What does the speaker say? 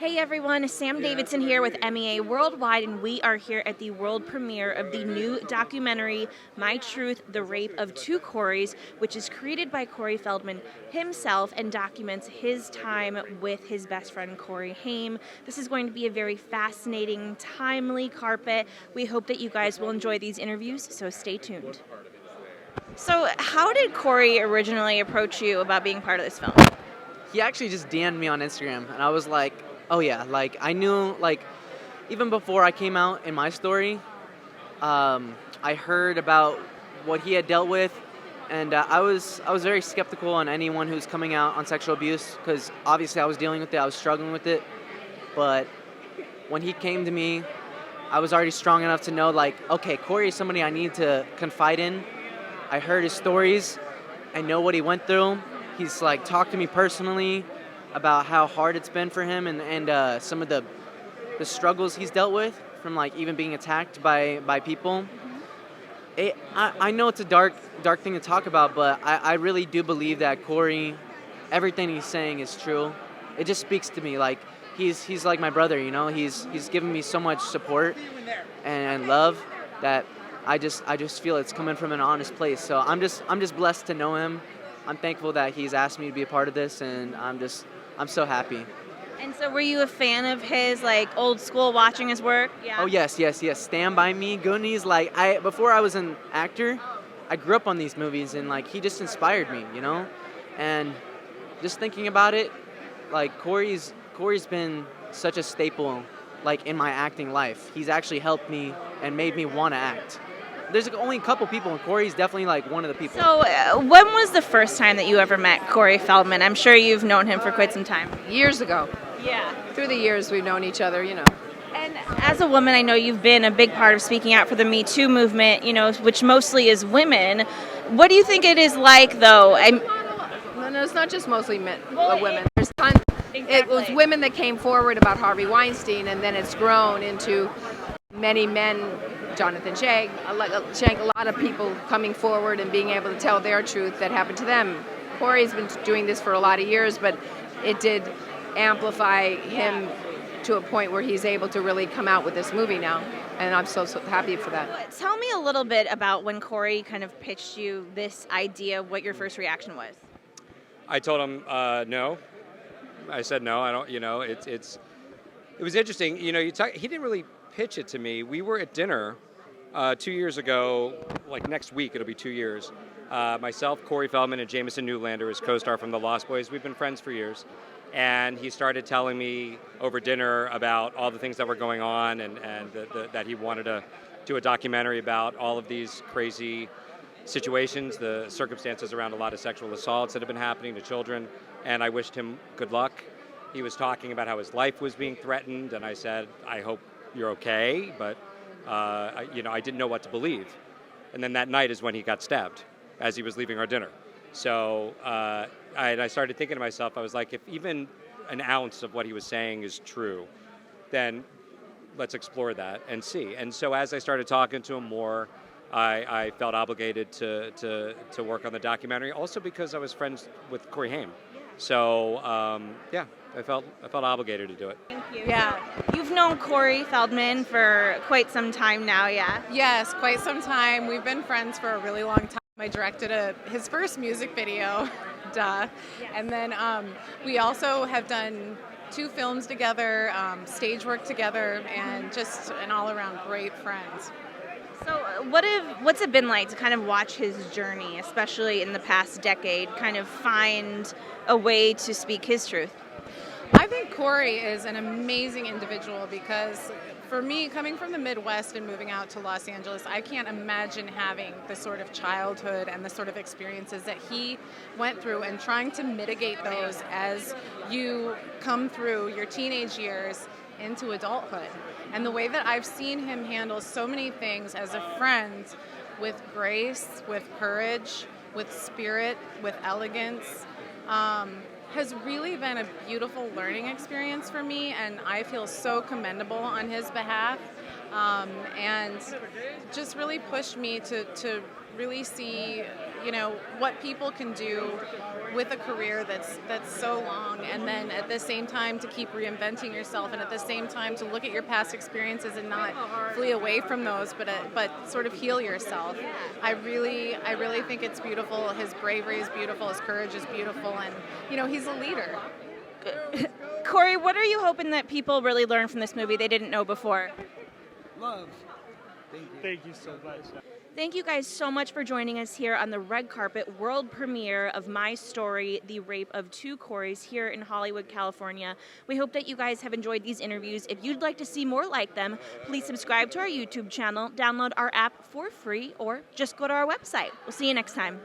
Hey everyone, Sam Davidson here with MEA Worldwide, and we are here at the world premiere of the new documentary, My Truth, The Rape of Two Coreys, which is created by Corey Feldman himself and documents his time with his best friend, Corey Haim. This is going to be a very fascinating, timely carpet. We hope that you guys will enjoy these interviews, so stay tuned. So, how did Corey originally approach you about being part of this film? He actually just DM'd me on Instagram, and I was like, oh yeah, like I knew, like even before I came out in my story, I heard about what he had dealt with, and I was very skeptical on anyone who's coming out on sexual abuse, because obviously I was dealing with it, I was struggling with it, but when he came to me, I was already strong enough to know, like, okay, Corey is somebody I need to confide in. I heard his stories, I know what he went through. He's like talked to me personally about how hard it's been for him and some of the struggles he's dealt with from like even being attacked by people. I know it's a dark thing to talk about, but I really do believe that Corey, everything he's saying is true. It just speaks to me. Like he's like my brother, you know. He's given me so much support and love that I just feel it's coming from an honest place. So I'm just blessed to know him. I'm thankful that he's asked me to be a part of this, and I'm so happy. And so were you a fan of his, like, old school, watching his work? Yeah. Oh, yes. Stand By Me, Goonies. Like, before I was an actor, I grew up on these movies, and, like, he just inspired me, you know? And just thinking about it, like, Corey's been such a staple, like, in my acting life. He's actually helped me and made me want to act. There's only a couple people, and Corey's definitely like one of the people. So when was the first time that you ever met Corey Feldman? I'm sure you've known him for quite some time. Years ago. Yeah. Through the years, we've known each other, you know. And as a woman, I know you've been a big part of speaking out for the Me Too movement, you know, which mostly is women. What do you think it is like, though? No, it's not just mostly women. There's tons. Exactly. It was women that came forward about Harvey Weinstein, and then it's grown into many men. Jonathan Shank, a lot of people coming forward and being able to tell their truth that happened to them. Corey's been doing this for a lot of years, but it did amplify him to a point where he's able to really come out with this movie now, and I'm so happy for that. Tell me a little bit about when Corey kind of pitched you this idea, what your first reaction was. I told him no. I said no, I don't, you know, it was interesting, you know, he didn't really pitch it to me. We were at dinner 2 years ago, like next week it'll be 2 years. Myself, Corey Feldman, and Jameson Newlander, his co-star from The Lost Boys. We've been friends for years. And he started telling me over dinner about all the things that were going on and that he wanted to do a documentary about all of these crazy situations, the circumstances around a lot of sexual assaults that have been happening to children. And I wished him good luck. He was talking about how his life was being threatened, and I said, I hope you're okay, but I didn't know what to believe. And then that night is when he got stabbed as he was leaving our dinner. So I started thinking to myself, I was like, if even an ounce of what he was saying is true, then let's explore that and see. And so as I started talking to him more, I felt obligated to work on the documentary, also because I was friends with Corey Haim. So I felt obligated to do it. Thank you. Yeah. You've known Corey Feldman for quite some time now, yeah? Yes, quite some time. We've been friends for a really long time. I directed his first music video, duh. Yes. And then we also have done 2 films together, stage work together, and just an all-around great friends. So what's it been like to kind of watch his journey, especially in the past decade, kind of find a way to speak his truth? I think Corey is an amazing individual because for me, coming from the Midwest and moving out to Los Angeles, I can't imagine having the sort of childhood and the sort of experiences that he went through and trying to mitigate those as you come through your teenage years into adulthood. And the way that I've seen him handle so many things as a friend, with grace, with courage, with spirit, with elegance, has really been a beautiful learning experience for me, and I feel so commendable on his behalf, and just really pushed me to really see you know, what people can do with a career that's so long, and then at the same time to keep reinventing yourself, and at the same time to look at your past experiences and not flee away from those, but sort of heal yourself. I really think it's beautiful. His bravery is beautiful. His courage is beautiful, and you know, he's a leader. Corey, what are you hoping that people really learn from this movie they didn't know before? Love. Thank you so much. Thank you guys so much for joining us here on the red carpet world premiere of My Story, The Rape of Two Coreys here in Hollywood, California. We hope that you guys have enjoyed these interviews. If you'd like to see more like them, please subscribe to our YouTube channel, download our app for free, or just go to our website. We'll see you next time.